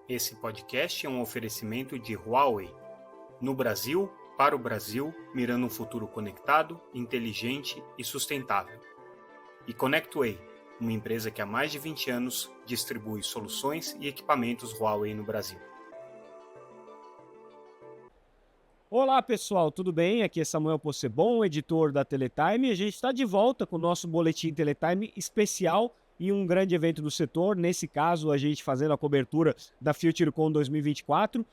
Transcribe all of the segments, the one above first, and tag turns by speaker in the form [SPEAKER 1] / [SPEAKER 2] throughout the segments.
[SPEAKER 1] Esse podcast é um oferecimento de Huawei. No Brasil, para o Brasil, mirando um futuro conectado, inteligente e sustentável. E ConnectWay, uma empresa que há mais de 20 anos distribui soluções e equipamentos Huawei no Brasil.
[SPEAKER 2] Olá pessoal, tudo bem? Aqui é Samuel Possebon, editor da Teletime, e a gente está de volta com o nosso boletim Teletime especial e um grande evento do setor, nesse caso a gente fazendo a cobertura da FutureCon 2024,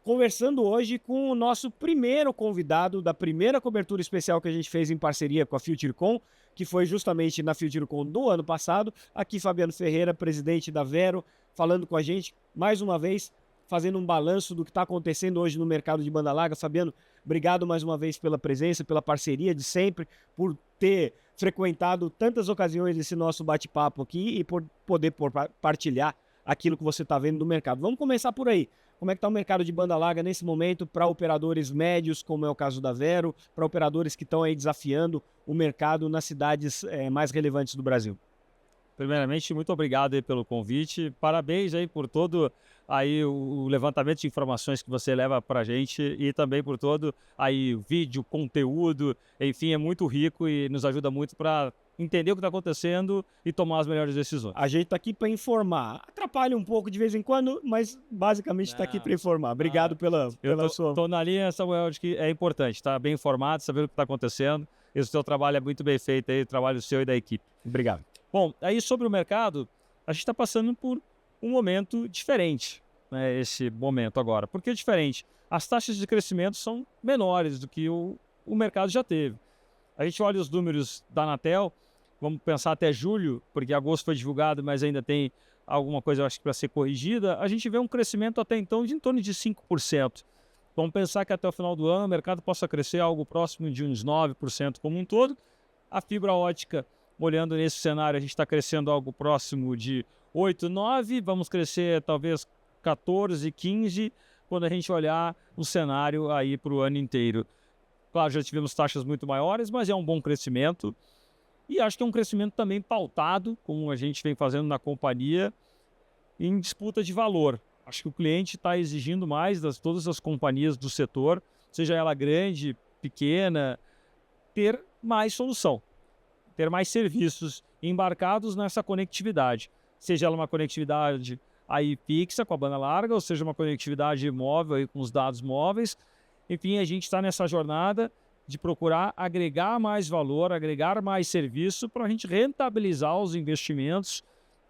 [SPEAKER 2] conversando hoje com o nosso primeiro convidado da primeira cobertura especial que a gente fez em parceria com a FutureCon, que foi justamente na FutureCon do ano passado. Aqui Fabiano Ferreira, presidente da Vero, falando com a gente mais uma vez, fazendo um balanço do que está acontecendo hoje no mercado de banda larga. Fabiano, obrigado mais uma vez pela presença, pela parceria de sempre, por ter frequentado tantas ocasiões esse nosso bate-papo aqui e por poder partilhar aquilo que você está vendo do mercado. Vamos começar por aí. Como é que está o mercado de banda larga nesse momento para operadores médios, como é o caso da Vero, para operadores que estão aí desafiando o mercado nas cidades mais relevantes do Brasil?
[SPEAKER 3] Primeiramente, muito obrigado aí pelo convite. Parabéns aí por todo aí o levantamento de informações que você leva para a gente e também por todo aí o vídeo, conteúdo, enfim, é muito rico e nos ajuda muito para entender o que está acontecendo e tomar as melhores decisões.
[SPEAKER 2] A gente está aqui para informar. Atrapalha um pouco de vez em quando, mas basicamente está aqui para informar. Obrigado pela sua...
[SPEAKER 3] Estou na linha, Samuel, de que é importante estar bem informado, saber o que está acontecendo. Esse seu trabalho é muito bem feito aí, o trabalho seu e da equipe.
[SPEAKER 2] Obrigado.
[SPEAKER 3] Bom, aí sobre o mercado, a gente está passando por um momento diferente, né, esse momento agora. Por que diferente? As taxas de crescimento são menores do que o mercado já teve. A gente olha os números da Anatel, vamos pensar até julho, porque agosto foi divulgado, mas ainda tem alguma coisa, eu acho, para ser corrigida. A gente vê um crescimento até então de em torno de 5%. Vamos pensar que até o final do ano o mercado possa crescer algo próximo de uns 9% como um todo. A fibra ótica, olhando nesse cenário, a gente está crescendo algo próximo de 8, 9, vamos crescer talvez 14, 15, quando a gente olhar o cenário aí para o ano inteiro. Claro, já tivemos taxas muito maiores, mas é um bom crescimento. E acho que é um crescimento também pautado, como a gente vem fazendo na companhia, em disputa de valor. Acho que o cliente está exigindo mais das todas as companhias do setor, seja ela grande, pequena, ter mais solução, ter mais serviços embarcados nessa conectividade. Seja ela uma conectividade aí fixa com a banda larga, ou seja uma conectividade móvel aí com os dados móveis. Enfim, a gente está nessa jornada de procurar agregar mais valor, agregar mais serviço para a gente rentabilizar os investimentos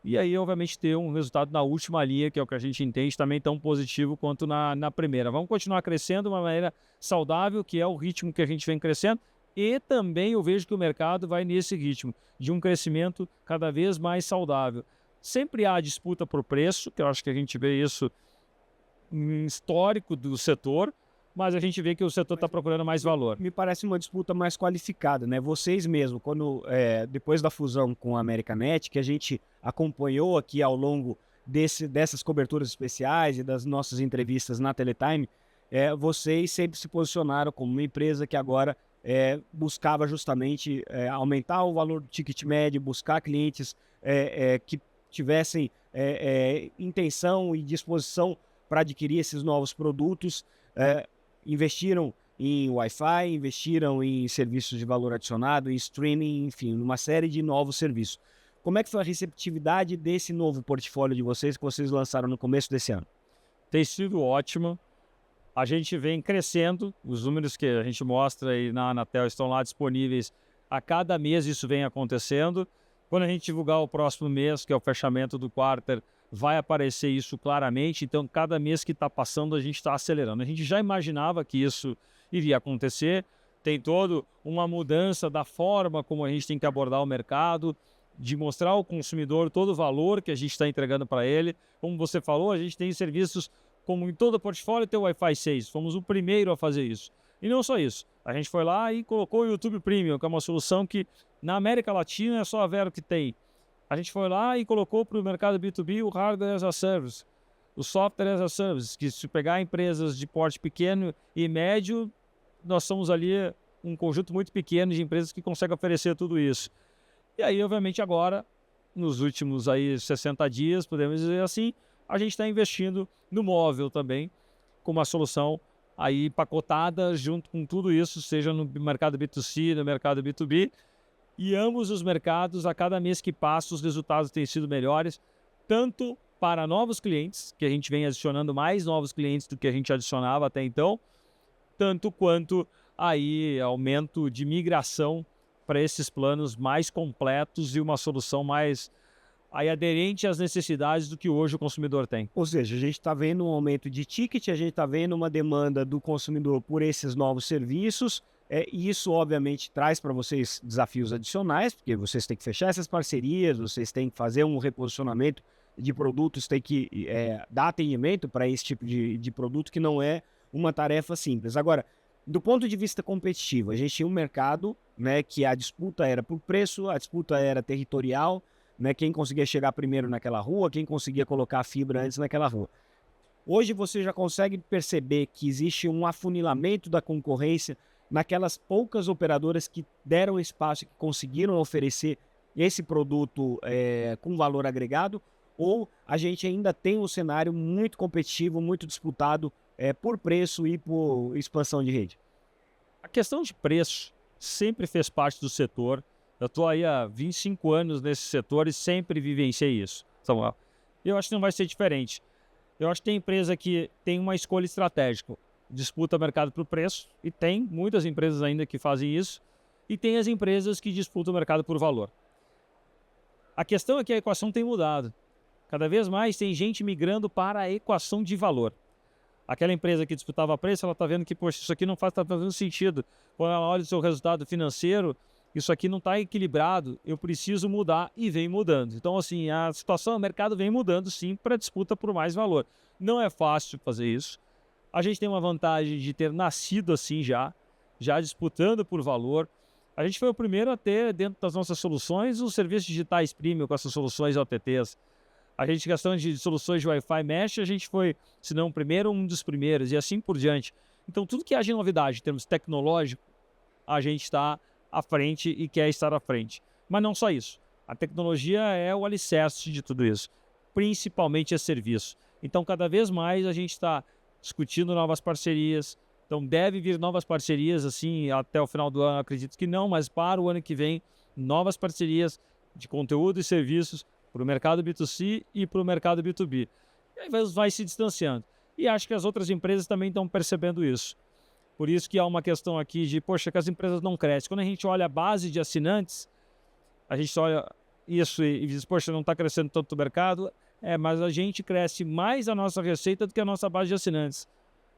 [SPEAKER 3] e aí, obviamente, ter um resultado na última linha, que é o que a gente entende, também tão positivo quanto na primeira. Vamos continuar crescendo de uma maneira saudável, que é o ritmo que a gente vem crescendo, e também eu vejo que o mercado vai nesse ritmo de um crescimento cada vez mais saudável. Sempre há disputa por preço, que eu acho que a gente vê isso em histórico do setor, mas a gente vê que o setor está procurando mais valor.
[SPEAKER 2] Me parece uma disputa mais qualificada, né? Vocês mesmo, quando depois da fusão com a Americanet, que a gente acompanhou aqui ao longo dessas coberturas especiais e das nossas entrevistas na Teletime, vocês sempre se posicionaram como uma empresa que agora buscava justamente aumentar o valor do ticket médio, buscar clientes que tivessem intenção e disposição para adquirir esses novos produtos. Investiram em Wi-Fi, investiram em serviços de valor adicionado, em streaming, enfim, uma série de novos serviços. Como é que foi a receptividade desse novo portfólio de vocês que vocês lançaram no começo desse ano?
[SPEAKER 3] Tem sido ótimo. A gente vem crescendo, os números que a gente mostra aí na Anatel estão lá disponíveis. A cada mês isso vem acontecendo. Quando a gente divulgar o próximo mês, que é o fechamento do quarter, vai aparecer isso claramente. Então, cada mês que está passando, a gente está acelerando. A gente já imaginava que isso iria acontecer. Tem toda uma mudança da forma como a gente tem que abordar o mercado, de mostrar ao consumidor todo o valor que a gente está entregando para ele. Como você falou, a gente tem serviços como em todo o portfólio tem o Wi-Fi 6. Fomos o primeiro a fazer isso. E não só isso. A gente foi lá e colocou o YouTube Premium, que é uma solução que na América Latina é só a Vero que tem. A gente foi lá e colocou para o mercado B2B o Hardware as a Service, o Software as a Service, que se pegar empresas de porte pequeno e médio, nós somos ali um conjunto muito pequeno de empresas que conseguem oferecer tudo isso. E aí, obviamente, agora, nos últimos aí 60 dias, podemos dizer assim, a gente está investindo no móvel também, com uma solução aí empacotada junto com tudo isso, seja no mercado B2C, no mercado B2B, e ambos os mercados, a cada mês que passa, os resultados têm sido melhores, tanto para novos clientes, que a gente vem adicionando mais novos clientes do que a gente adicionava até então, tanto quanto aí aumento de migração para esses planos mais completos e uma solução mais aí aderente às necessidades do que hoje o consumidor tem.
[SPEAKER 2] Ou seja, a gente está vendo um aumento de ticket, a gente está vendo uma demanda do consumidor por esses novos serviços, e isso obviamente traz para vocês desafios adicionais, porque vocês têm que fechar essas parcerias, vocês têm que fazer um reposicionamento de produtos, têm que dar atendimento para esse tipo de produto, que não é uma tarefa simples. Agora, do ponto de vista competitivo, a gente tinha um mercado, né, que a disputa era por preço, a disputa era territorial, né, quem conseguia chegar primeiro naquela rua, quem conseguia colocar a fibra antes naquela rua. Hoje você já consegue perceber que existe um afunilamento da concorrência naquelas poucas operadoras que deram espaço e que conseguiram oferecer esse produto com valor agregado, ou a gente ainda tem um cenário muito competitivo, muito disputado por preço e por expansão de rede?
[SPEAKER 3] A questão de preço sempre fez parte do setor. Eu estou aí há 25 anos nesse setor e sempre vivenciei isso, Samuel. Eu acho que não vai ser diferente. Eu acho que tem empresa que tem uma escolha estratégica, disputa o mercado por preço, e tem muitas empresas ainda que fazem isso, e tem as empresas que disputam o mercado por valor. A questão é que a equação tem mudado. Cada vez mais tem gente migrando para a equação de valor. Aquela empresa que disputava preço, ela está vendo que, poxa, isso aqui não está fazendo sentido. Quando ela olha o seu resultado financeiro, isso aqui não está equilibrado, eu preciso mudar, e vem mudando. Então, assim, a situação, o mercado vem mudando, sim, para disputa por mais valor. Não é fácil fazer isso. A gente tem uma vantagem de ter nascido assim já disputando por valor. A gente foi o primeiro a ter, dentro das nossas soluções, os serviços digitais premium com essas soluções OTTs. A gente, questão de soluções de Wi-Fi Mesh, a gente foi, se não o primeiro, um dos primeiros, e assim por diante. Então, tudo que haja novidade em termos tecnológicos, a gente está à frente e quer estar à frente. Mas não só isso. A tecnologia é o alicerce de tudo isso, principalmente é serviço. Então, cada vez mais a gente está discutindo novas parcerias. Então, deve vir novas parcerias, assim, até o final do ano, acredito que não, mas para o ano que vem, novas parcerias de conteúdo e serviços para o mercado B2C e para o mercado B2B. E aí vai se distanciando. E acho que as outras empresas também estão percebendo isso. Por isso que há uma questão aqui de, poxa, que as empresas não crescem. Quando a gente olha a base de assinantes, a gente olha isso e diz, poxa, não está crescendo tanto o mercado, mas a gente cresce mais a nossa receita do que a nossa base de assinantes.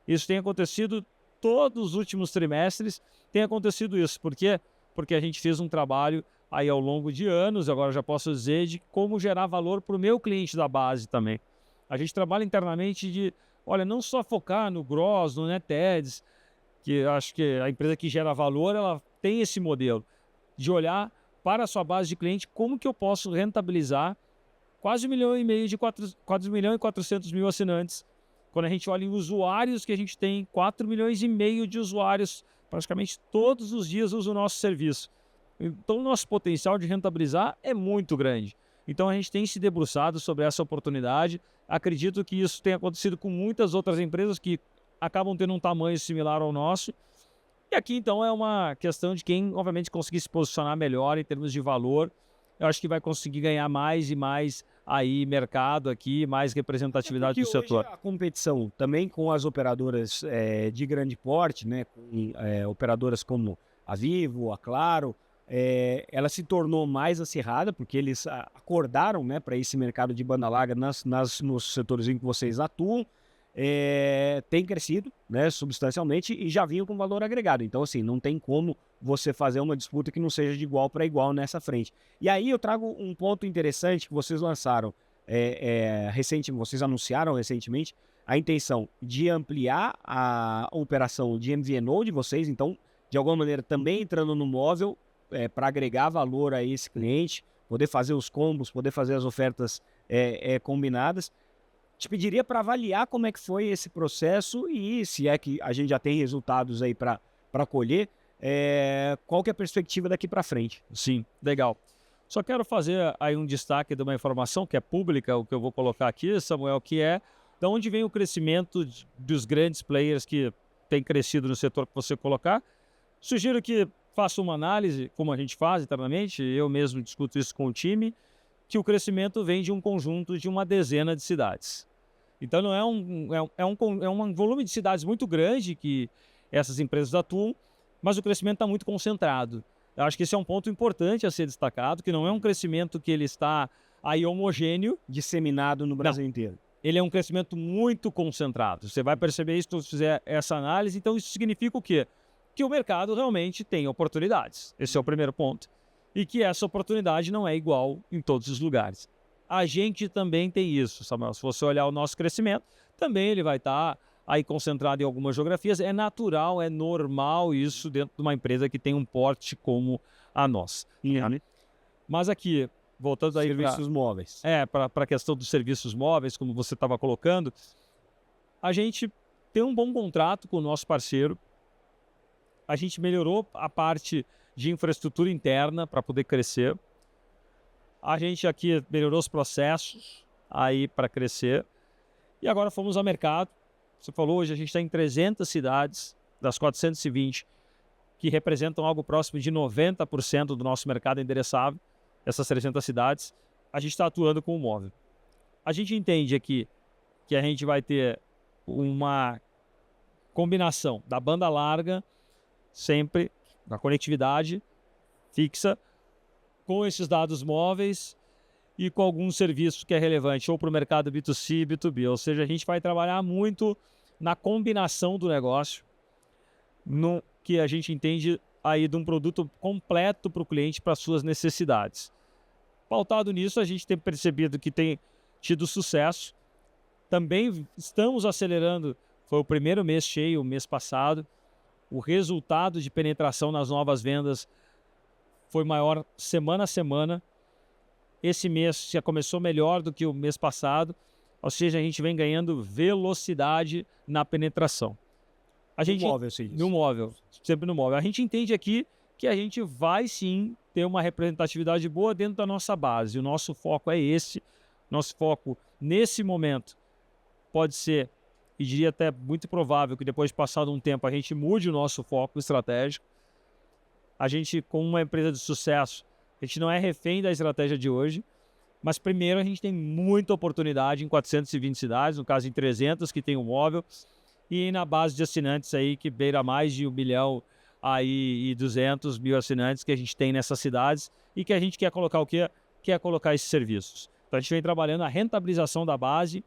[SPEAKER 3] Isso tem acontecido todos os últimos trimestres, tem acontecido isso. Por quê? Porque a gente fez um trabalho aí ao longo de anos, agora já posso dizer, de como gerar valor para o meu cliente da base também. A gente trabalha internamente de, olha, não só focar no Gross, no Net Ads, que eu acho que a empresa que gera valor, ela tem esse modelo de olhar para a sua base de cliente, como que eu posso rentabilizar quase 1,5 milhão de 4 milhões e 400 mil assinantes. Quando a gente olha em usuários que a gente tem, 4,5 milhões de usuários, praticamente todos os dias usam o nosso serviço. Então, o nosso potencial de rentabilizar é muito grande. Então, a gente tem se debruçado sobre essa oportunidade. Acredito que isso tenha acontecido com muitas outras empresas que acabam tendo um tamanho similar ao nosso. E aqui, então, é uma questão de quem, obviamente, conseguir se posicionar melhor em termos de valor. Eu acho que vai conseguir ganhar mais e mais aí mercado aqui, mais representatividade do setor.
[SPEAKER 2] A competição também com as operadoras de grande porte, né, com operadoras como a Vivo, a Claro, ela se tornou mais acirrada, porque eles acordaram, né, para esse mercado de banda larga nos setores em que vocês atuam, tem crescido, né, substancialmente, e já vinham com valor agregado. Então, assim, não tem como você fazer uma disputa que não seja de igual para igual nessa frente. E aí eu trago um ponto interessante que vocês lançaram recentemente, vocês anunciaram recentemente a intenção de ampliar a operação de MVNO de vocês, então, de alguma maneira, também entrando no móvel, para agregar valor a esse cliente, poder fazer os combos, poder fazer as ofertas combinadas. Te pediria para avaliar como é que foi esse processo e se é que a gente já tem resultados aí para colher, qual que é a perspectiva daqui para frente?
[SPEAKER 3] Sim, legal. Só quero fazer aí um destaque de uma informação que é pública, o que eu vou colocar aqui, Samuel, que é de onde vem o crescimento dos grandes players que têm crescido no setor que você colocar. Sugiro que faça uma análise, como a gente faz internamente, eu mesmo discuto isso com o time, que o crescimento vem de um conjunto de uma dezena de cidades. Então não é um volume de cidades muito grande que essas empresas atuam, mas o crescimento está muito concentrado. Eu acho que esse é um ponto importante a ser destacado, que não é um crescimento que ele está aí homogêneo,
[SPEAKER 2] Disseminado no Brasil inteiro.
[SPEAKER 3] ele é um crescimento muito concentrado. Você vai perceber isso se você fizer essa análise. Então isso significa o quê? Que o mercado realmente tem oportunidades. Esse é o primeiro ponto. E que essa oportunidade não é igual em todos os lugares. A gente também tem isso, Samuel. Se você olhar o nosso crescimento, também ele vai estar aí concentrado em algumas geografias. É natural, é normal isso dentro de uma empresa que tem um porte como a nossa. Mas aqui, voltando aí
[SPEAKER 2] Serviços móveis.
[SPEAKER 3] para a questão dos serviços móveis, como você estava colocando, a gente tem um bom contrato com o nosso parceiro. A gente melhorou a parte de infraestrutura interna para poder crescer. A gente aqui melhorou os processos aí para crescer. E agora fomos ao mercado. Você falou, hoje a gente está em 300 cidades, das 420, que representam algo próximo de 90% do nosso mercado endereçável. Essas 300 cidades, a gente está atuando com o móvel. A gente entende aqui que a gente vai ter uma combinação da banda larga, sempre na conectividade fixa, com esses dados móveis e com algum serviço que é relevante ou para o mercado B2C e B2B. Ou seja, a gente vai trabalhar muito na combinação do negócio, no que a gente entende aí de um produto completo para o cliente, para as suas necessidades. Pautado nisso, a gente tem percebido que tem tido sucesso. Também estamos acelerando, foi o primeiro mês cheio, o mês passado. O resultado de penetração nas novas vendas foi maior semana a semana. Esse mês já começou melhor do que o mês passado, ou seja, a gente vem ganhando velocidade na penetração.
[SPEAKER 2] No móvel, sim.
[SPEAKER 3] No móvel, sempre no móvel. A gente entende aqui que a gente vai sim ter uma representatividade boa dentro da nossa base. O nosso foco é esse. Nosso foco nesse momento pode ser, e diria até muito provável que depois de passado um tempo a gente mude o nosso foco estratégico. A gente, como uma empresa de sucesso, a gente não é refém da estratégia de hoje, mas primeiro a gente tem muita oportunidade em 420 cidades, no caso em 300 que tem o móvel, e na base de assinantes aí que beira mais de 1 milhão aí e 200 mil assinantes que a gente tem nessas cidades e que a gente quer colocar o quê? Quer colocar esses serviços. Então a gente vem trabalhando a rentabilização da base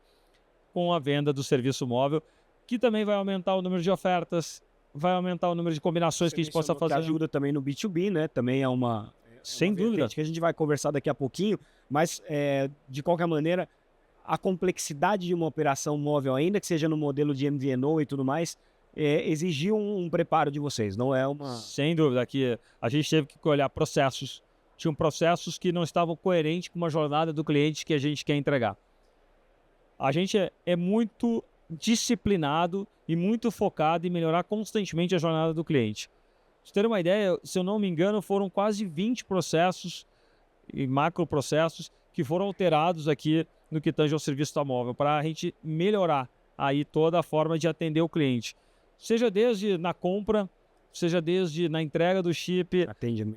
[SPEAKER 3] com a venda do serviço móvel, que também vai aumentar o número de ofertas, vai aumentar o número de combinações que a gente possa fazer.
[SPEAKER 2] Que ajuda também no B2B, né? Também é uma...
[SPEAKER 3] Sem dúvida.
[SPEAKER 2] Que a gente vai conversar daqui a pouquinho, mas de qualquer maneira, a complexidade de uma operação móvel, ainda que seja no modelo de MVNO e tudo mais, exigiu um preparo de vocês, não é uma...
[SPEAKER 3] Sem dúvida, que a gente teve que olhar processos. Tinham processos que não estavam coerentes com uma jornada do cliente que a gente quer entregar. A gente é muito disciplinado e muito focado em melhorar constantemente a jornada do cliente. Pra você ter uma ideia, se eu não me engano, foram quase 20 processos e macroprocessos que foram alterados aqui no que tange ao serviço da móvel, para a gente melhorar aí toda a forma de atender o cliente. Seja desde na compra, seja desde na entrega do chip,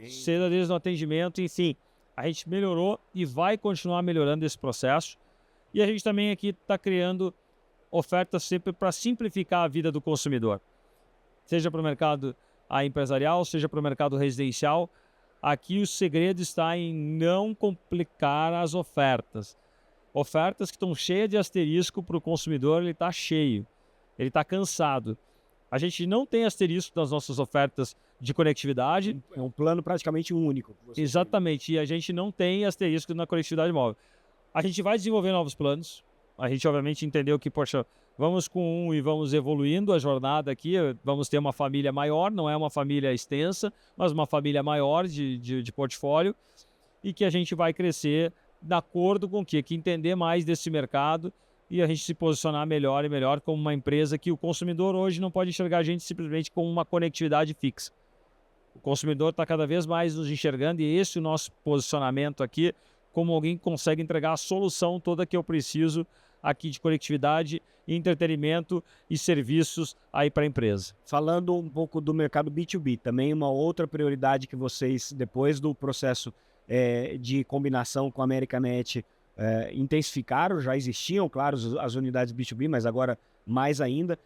[SPEAKER 3] seja desde no atendimento, enfim. A gente melhorou e vai continuar melhorando esse processo. E a gente também aqui está criando ofertas sempre para simplificar a vida do consumidor. Seja para o mercado empresarial, seja para o mercado residencial. Aqui o segredo está em não complicar as ofertas. Ofertas que estão cheias de asterisco para o consumidor, ele está cheio, ele está cansado. A gente não tem asterisco nas nossas ofertas de conectividade.
[SPEAKER 2] É um plano praticamente único.
[SPEAKER 3] Exatamente, e a gente não tem asterisco na conectividade móvel. A gente vai desenvolver novos planos. A gente obviamente entendeu que, poxa, vamos com um e vamos evoluindo a jornada aqui. Vamos ter uma família maior, não é uma família extensa, mas uma família maior de portfólio. E que a gente vai crescer de acordo com o quê? Que entender mais desse mercado e a gente se posicionar melhor e melhor como uma empresa que o consumidor hoje não pode enxergar a gente simplesmente como uma conectividade fixa. O consumidor está cada vez mais nos enxergando e esse é o nosso posicionamento aqui, como alguém que consegue entregar a solução toda que eu preciso aqui de conectividade, entretenimento e serviços aí para a empresa.
[SPEAKER 2] Falando um pouco do mercado B2B, também uma outra prioridade que vocês, depois do processo de combinação com a Americanet, intensificaram, já existiam, claro, as unidades B2B, mas agora mais ainda.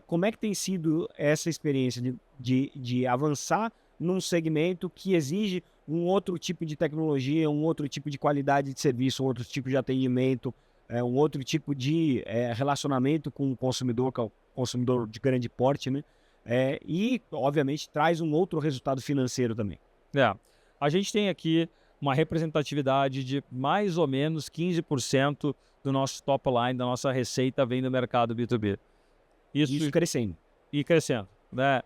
[SPEAKER 2] Como é que tem sido essa experiência de avançar num segmento que exige um outro tipo de tecnologia, um outro tipo de qualidade de serviço, um outro tipo de atendimento, um outro tipo de relacionamento com o consumidor, que é o consumidor de grande porte, né? E, obviamente, traz um outro resultado financeiro também.
[SPEAKER 3] A gente tem aqui uma representatividade de mais ou menos 15% do nosso top line, da nossa receita, vem do mercado B2B.
[SPEAKER 2] Isso crescendo.
[SPEAKER 3] E crescendo, né?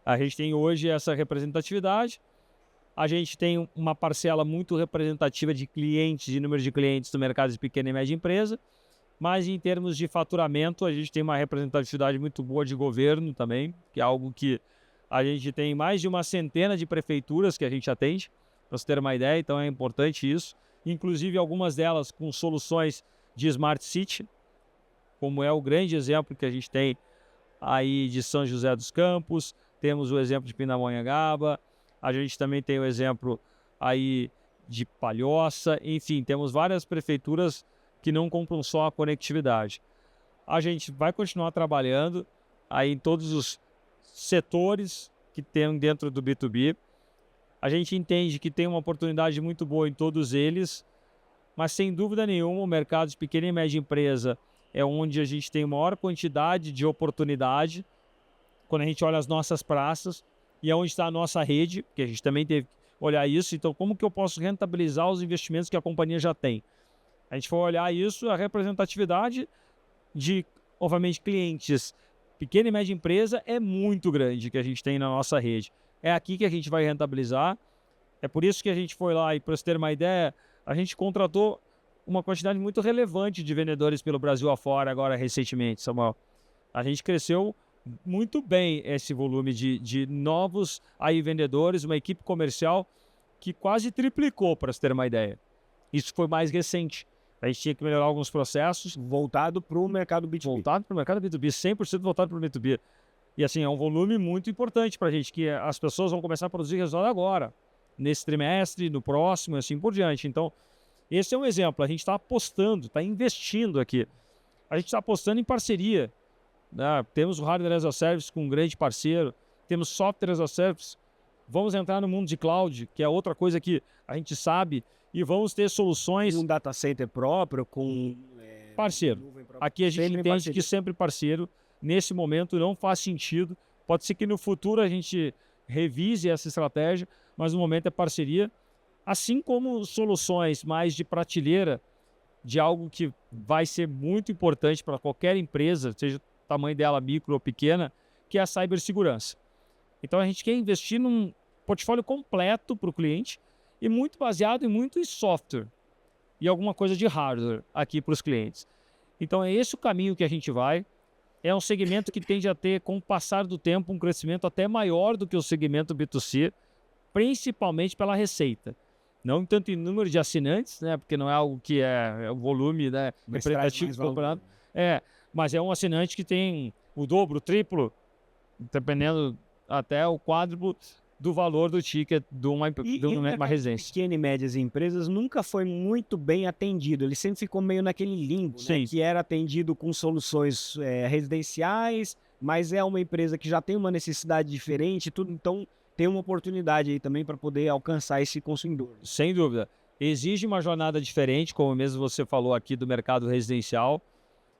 [SPEAKER 3] A gente tem hoje essa representatividade, a gente tem uma parcela muito representativa de clientes, de número de clientes do mercado de pequena e média empresa, mas em termos de faturamento, a gente tem uma representatividade muito boa de governo também, que é algo que a gente tem mais de uma centena de prefeituras que a gente atende, para você ter uma ideia, então é importante isso. Inclusive algumas delas com soluções de Smart City, como é o grande exemplo que a gente tem aí de São José dos Campos, temos o exemplo de Pindamonhangaba, a gente também tem o exemplo aí de Palhoça, enfim, temos várias prefeituras que não compram só a conectividade. A gente vai continuar trabalhando aí em todos os setores que tem dentro do B2B. A gente entende que tem uma oportunidade muito boa em todos eles, mas sem dúvida nenhuma o mercado de pequena e média empresa é onde a gente tem maior quantidade de oportunidade quando a gente olha as nossas praças e é onde está a nossa rede, porque a gente também teve que olhar isso. Então, como que eu posso rentabilizar os investimentos que a companhia já tem? A gente for olhar isso, a representatividade de, obviamente, clientes pequena e média empresa é muito grande que a gente tem na nossa rede. É aqui que a gente vai rentabilizar. É por isso que a gente foi lá e, para você ter uma ideia, a gente contratou uma quantidade muito relevante de vendedores pelo Brasil afora agora recentemente, Samuel. A gente cresceu muito bem esse volume de novos aí vendedores, uma equipe comercial que quase triplicou, para você ter uma ideia. Isso foi mais recente. A gente tinha que melhorar alguns processos.
[SPEAKER 2] Voltado para o mercado B2B.
[SPEAKER 3] Voltado para o mercado B2B, 100% voltado para o B2B. E assim, é um volume muito importante para a gente, que as pessoas vão começar a produzir resultado agora, nesse trimestre, no próximo, e assim por diante. Então, esse é um exemplo. A gente está apostando, está investindo aqui. A gente está apostando em parceria. Né? Temos o Hardware as a Service com um grande parceiro, temos Software as a Service. Vamos entrar no mundo de cloud, que é outra coisa que a gente sabe, e vamos ter soluções...
[SPEAKER 2] Um data center próprio, com...
[SPEAKER 3] parceiro. Aqui a gente entende que sempre parceiro. Nesse momento não faz sentido. Pode ser que no futuro a gente revise essa estratégia, mas no momento é parceria. Assim como soluções mais de prateleira, de algo que vai ser muito importante para qualquer empresa, seja o tamanho dela micro ou pequena, que é a cibersegurança. Então a gente quer investir num portfólio completo para o cliente e muito baseado em software e alguma coisa de hardware aqui para os clientes. Então é esse o caminho que a gente vai. É um segmento que tende a ter, com o passar do tempo, um crescimento até maior do que o segmento B2C, principalmente pela receita. Não tanto em número de assinantes, né, porque não é algo que é o volume, né, representativo do campeonato. Mas é um assinante que tem o dobro, o triplo, dependendo até o quádruplo do valor do ticket de uma residência.
[SPEAKER 2] Pequenas e médias empresas nunca foi muito bem atendido. Ele sempre ficou meio naquele limbo, né, que era atendido com soluções residenciais, mas é uma empresa que já tem uma necessidade diferente, tudo, então tem uma oportunidade aí também para poder alcançar esse consumidor.
[SPEAKER 3] Sem dúvida. Exige uma jornada diferente, como mesmo você falou aqui do mercado residencial.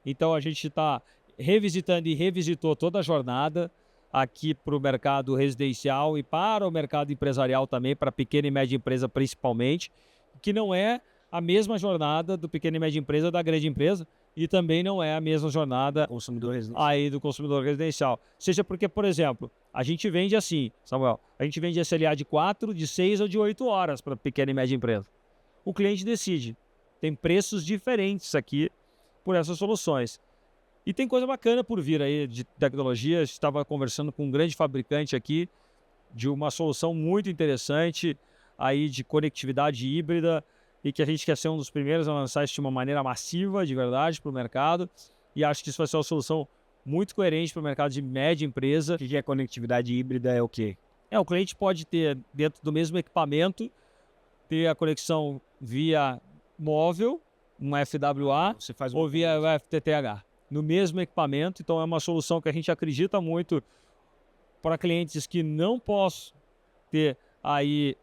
[SPEAKER 3] Então a gente está revisitando e revisitou toda a jornada aqui para o mercado residencial e para o mercado empresarial também, para pequena e média empresa principalmente, que não é a mesma jornada do pequena e média empresa da grande empresa e também não é a mesma jornada aí do consumidor residencial. Seja porque, por exemplo, a gente vende assim, Samuel, a gente vende SLA de 4, de 6 ou de 8 horas para pequena e média empresa. O cliente decide. Tem preços diferentes aqui por essas soluções. E tem coisa bacana por vir aí de tecnologia. Estava conversando com um grande fabricante aqui de uma solução muito interessante aí de conectividade híbrida e que a gente quer ser um dos primeiros a lançar isso de uma maneira massiva, de verdade, para o mercado. E acho que isso vai ser uma solução muito coerente para o mercado de média empresa.
[SPEAKER 2] O que é conectividade híbrida? É o quê?
[SPEAKER 3] O cliente pode ter, dentro do mesmo equipamento, ter a conexão via móvel, um FWA,
[SPEAKER 2] Você faz
[SPEAKER 3] ou via FTTH, no mesmo equipamento. Então, é uma solução que a gente acredita muito para clientes que não possam ter aí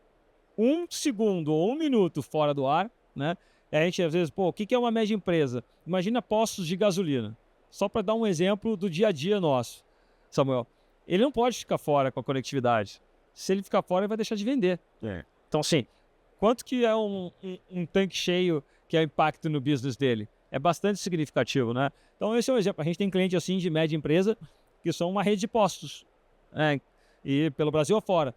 [SPEAKER 3] 1 segundo ou 1 minuto fora do ar, né? A gente, às vezes, o que é uma média empresa? Imagina postos de gasolina. Só para dar um exemplo do dia a dia nosso, Samuel. Ele não pode ficar fora com a conectividade. Se ele ficar fora, ele vai deixar de vender. Então, assim, quanto que é um tanque cheio que é o impacto no business dele? É bastante significativo, né? Então, esse é um exemplo. A gente tem cliente assim de média empresa que são uma rede de postos, né? E pelo Brasil afora.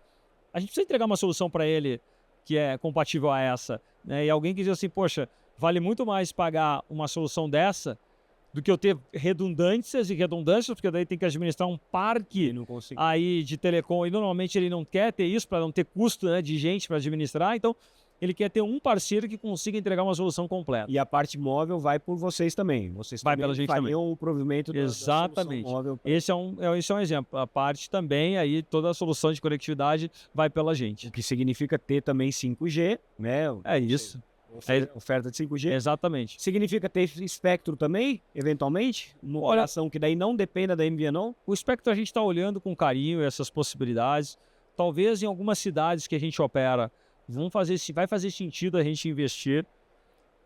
[SPEAKER 3] A gente precisa entregar uma solução para ele que é compatível a essa, né? E alguém que diz assim, poxa, vale muito mais pagar uma solução dessa do que eu ter redundâncias, porque daí tem que administrar um parque aí de telecom, e normalmente ele não quer ter isso para não ter custo, né, de gente para administrar, então ele quer ter um parceiro que consiga entregar uma solução completa.
[SPEAKER 2] E a parte móvel vai por vocês também. Vocês
[SPEAKER 3] vai
[SPEAKER 2] também
[SPEAKER 3] pela gente também.
[SPEAKER 2] O provimento da
[SPEAKER 3] Exatamente.
[SPEAKER 2] solução móvel.
[SPEAKER 3] Esse é um exemplo. A parte também, aí toda a solução de conectividade vai pela gente.
[SPEAKER 2] O que significa ter também 5G, né?
[SPEAKER 3] É isso.
[SPEAKER 2] Oferta de 5G.
[SPEAKER 3] Exatamente.
[SPEAKER 2] Significa ter espectro também, eventualmente? Uma operação que daí não dependa da MVNO?
[SPEAKER 3] O espectro a gente está olhando com carinho essas possibilidades. Talvez em algumas cidades que a gente opera vai fazer sentido a gente investir.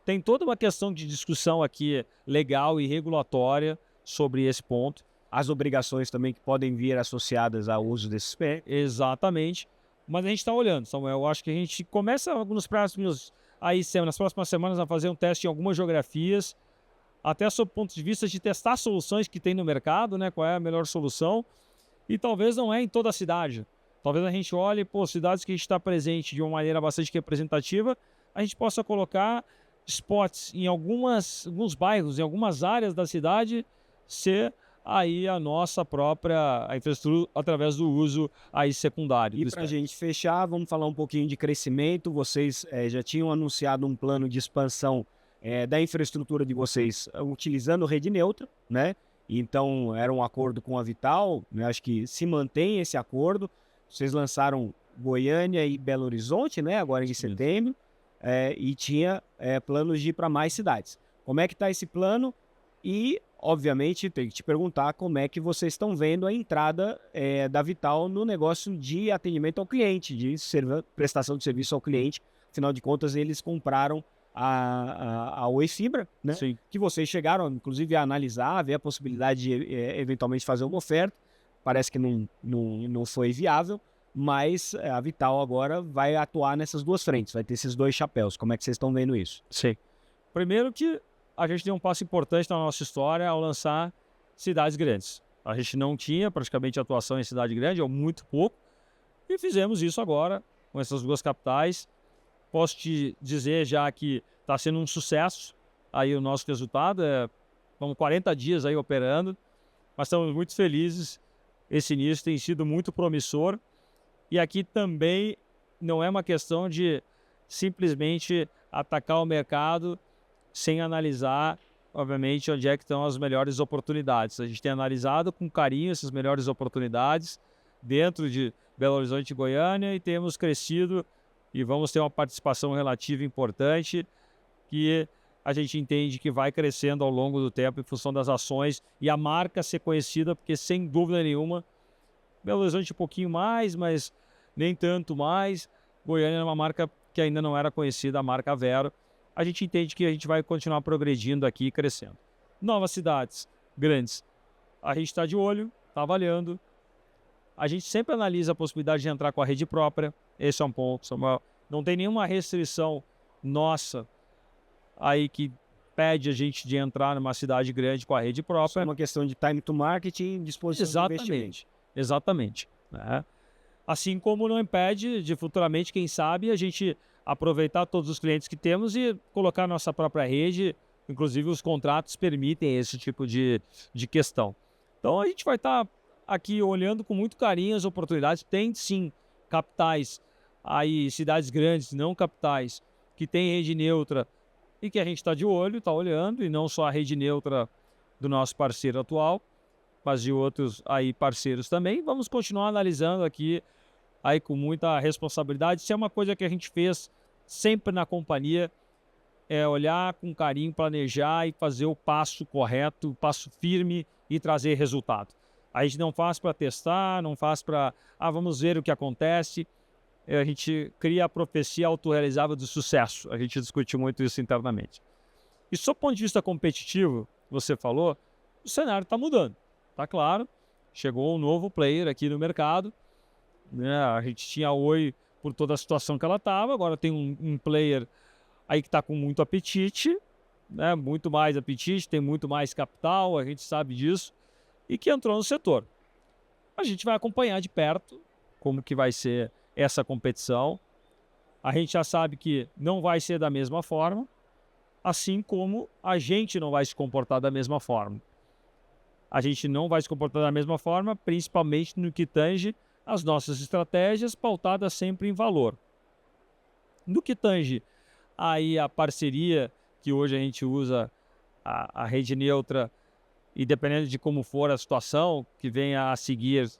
[SPEAKER 3] Tem toda uma questão de discussão aqui legal e regulatória sobre esse ponto.
[SPEAKER 2] As obrigações também que podem vir associadas ao uso desse espectro.
[SPEAKER 3] Exatamente. Mas a gente está olhando, Samuel. Eu acho que a gente começa nas próximas semanas a fazer um teste em algumas geografias, até sob o ponto de vista de testar soluções que tem no mercado, né? Qual é a melhor solução. E talvez não é em toda a cidade. Talvez a gente olhe, cidades que a gente está presente de uma maneira bastante representativa, a gente possa colocar spots em alguns bairros, em algumas áreas da cidade, ser aí a nossa própria infraestrutura através do uso aí secundário.
[SPEAKER 2] E para a gente fechar, vamos falar um pouquinho de crescimento. Vocês já tinham anunciado um plano de expansão da infraestrutura de vocês utilizando rede neutra, né? Então, era um acordo com a Vital, né? Acho que se mantém esse acordo. Vocês lançaram Goiânia e Belo Horizonte, né? Agora em setembro, e tinha planos de ir para mais cidades. Como é que está esse plano? E, obviamente, tem que te perguntar como é que vocês estão vendo a entrada da Vital no negócio de atendimento ao cliente, de prestação de serviço ao cliente. Afinal de contas, eles compraram a Oi Fibra, né?
[SPEAKER 3] Sim.
[SPEAKER 2] Que vocês chegaram, inclusive, a analisar, a ver a possibilidade de eventualmente fazer uma oferta. Parece que não foi viável, mas a Vital agora vai atuar nessas duas frentes, vai ter esses dois chapéus. Como é que vocês estão vendo isso?
[SPEAKER 3] Sim. Primeiro que a gente deu um passo importante na nossa história ao lançar cidades grandes. A gente não tinha praticamente atuação em cidade grande, ou muito pouco, e fizemos isso agora com essas duas capitais. Posso te dizer já que está sendo um sucesso aí o nosso resultado, vamos 40 dias aí operando, mas estamos muito felizes. Esse início tem sido muito promissor, e aqui também não é uma questão de simplesmente atacar o mercado sem analisar, obviamente, onde é que estão as melhores oportunidades. A gente tem analisado com carinho essas melhores oportunidades dentro de Belo Horizonte e Goiânia, e temos crescido e vamos ter uma participação relativa importante que a gente entende que vai crescendo ao longo do tempo em função das ações e a marca ser conhecida, porque sem dúvida nenhuma, Belo Horizonte um pouquinho mais, mas nem tanto mais. Goiânia é uma marca que ainda não era conhecida, a marca Vero. A gente entende que a gente vai continuar progredindo aqui e crescendo. Novas cidades grandes, a gente está de olho, está avaliando. A gente sempre analisa a possibilidade de entrar com a rede própria. Esse é um ponto, Samuel. Não tem nenhuma restrição nossa aí que pede a gente de entrar numa cidade grande com a rede própria.
[SPEAKER 2] É uma questão de time to market e disposição de investimento.
[SPEAKER 3] Exatamente. Né? Assim como não impede de futuramente, quem sabe, a gente aproveitar todos os clientes que temos e colocar a nossa própria rede. Inclusive os contratos permitem esse tipo de questão. Então a gente vai estar aqui olhando com muito carinho as oportunidades. Tem sim capitais, aí cidades grandes, não capitais, que tem rede neutra e que a gente está de olho, está olhando, e não só a rede neutra do nosso parceiro atual, mas de outros aí parceiros também. Vamos continuar analisando aqui aí com muita responsabilidade. Isso é uma coisa que a gente fez sempre na companhia, é olhar com carinho, planejar e fazer o passo correto, o passo firme e trazer resultado. A gente não faz para testar, não faz para, vamos ver o que acontece. A gente cria a profecia autorrealizável do sucesso. A gente discutiu muito isso internamente. E sob o ponto de vista competitivo, você falou, o cenário está mudando. Está claro, chegou um novo player aqui no mercado, né? A gente tinha a Oi por toda a situação que ela estava, agora tem um player aí que está com muito apetite, né? Muito mais apetite, tem muito mais capital, a gente sabe disso, e que entrou no setor. A gente vai acompanhar de perto como que vai ser essa competição. A gente já sabe que não vai ser da mesma forma, assim como a gente não vai se comportar da mesma forma. A gente não vai se comportar da mesma forma, principalmente no que tange as nossas estratégias pautadas sempre em valor. No que tange aí a parceria, que hoje a gente usa a rede neutra, e dependendo de como for a situação, que venha a seguir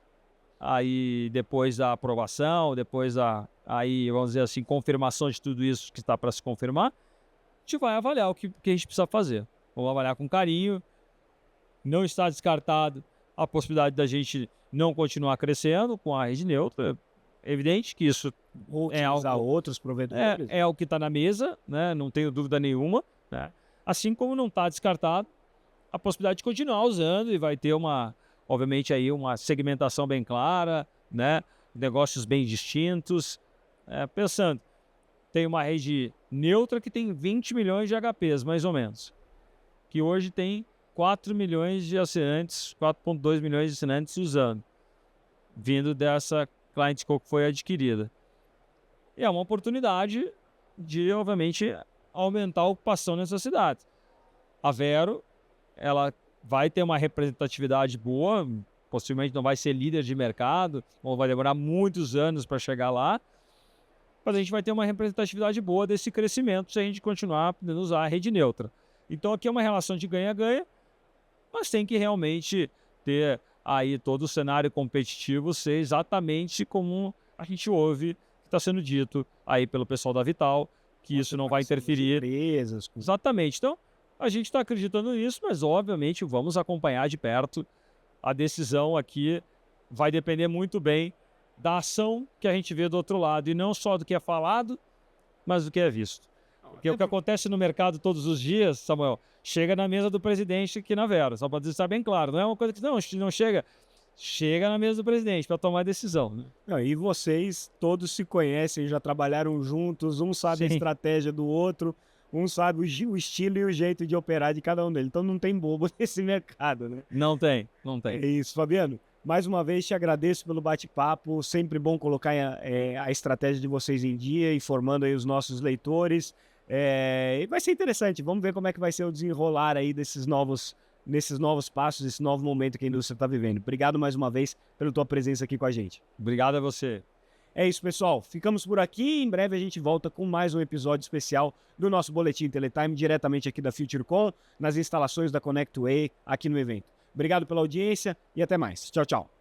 [SPEAKER 3] aí depois da aprovação, depois da, aí, vamos dizer assim, confirmação de tudo isso que está para se confirmar, a gente vai avaliar o que a gente precisa fazer. Vamos avaliar com carinho. Não está descartado a possibilidade da gente não continuar crescendo com a rede neutra. É evidente que isso é algo,
[SPEAKER 2] outros provedores.
[SPEAKER 3] É o que está na mesa, né? Não tenho dúvida nenhuma, né? Assim como não está descartado a possibilidade de continuar usando, e vai ter obviamente aí uma segmentação bem clara, né? Negócios bem distintos. Pensando, tem uma rede neutra que tem 20 milhões de HPs, mais ou menos, que hoje tem 4 milhões de assinantes, 4,2 milhões de assinantes usando, vindo dessa ClientCo que foi adquirida. E é uma oportunidade de, obviamente, aumentar a ocupação nessas cidades. A Vero, ela vai ter uma representatividade boa, possivelmente não vai ser líder de mercado, ou vai demorar muitos anos para chegar lá, mas a gente vai ter uma representatividade boa desse crescimento se a gente continuar podendo usar a rede neutra. Então aqui é uma relação de ganha-ganha, mas tem que realmente ter aí todo o cenário competitivo ser exatamente como a gente ouve que está sendo dito aí pelo pessoal da Vital, que isso não vai interferir.
[SPEAKER 2] Empresas,
[SPEAKER 3] Exatamente. Então, a gente está acreditando nisso, mas obviamente vamos acompanhar de perto. A decisão aqui vai depender muito bem da ação que a gente vê do outro lado, e não só do que é falado, mas do que é visto. Porque o que acontece no mercado todos os dias, Samuel, chega na mesa do presidente aqui na Vero, só para estar bem claro. Não é uma coisa que não chega na mesa do presidente para tomar decisão, né?
[SPEAKER 2] Não, e vocês todos se conhecem, já trabalharam juntos, um sabe a estratégia do outro, um sabe o estilo e o jeito de operar de cada um deles. Então não tem bobo nesse mercado, né?
[SPEAKER 3] Não tem.
[SPEAKER 2] É isso, Fabiano. Mais uma vez te agradeço pelo bate-papo, sempre bom colocar a estratégia de vocês em dia, informando aí os nossos leitores. E vai ser interessante, vamos ver como é que vai ser o desenrolar aí nesses novos passos, esse novo momento que a indústria está vivendo. Obrigado mais uma vez pela tua presença aqui com a gente.
[SPEAKER 3] Obrigado a você.
[SPEAKER 2] É isso, pessoal. Ficamos por aqui. Em breve a gente volta com mais um episódio especial do nosso Boletim Teletime, diretamente aqui da FutureCon, nas instalações da ConnectWay, aqui no evento. Obrigado pela audiência e até mais. Tchau, tchau.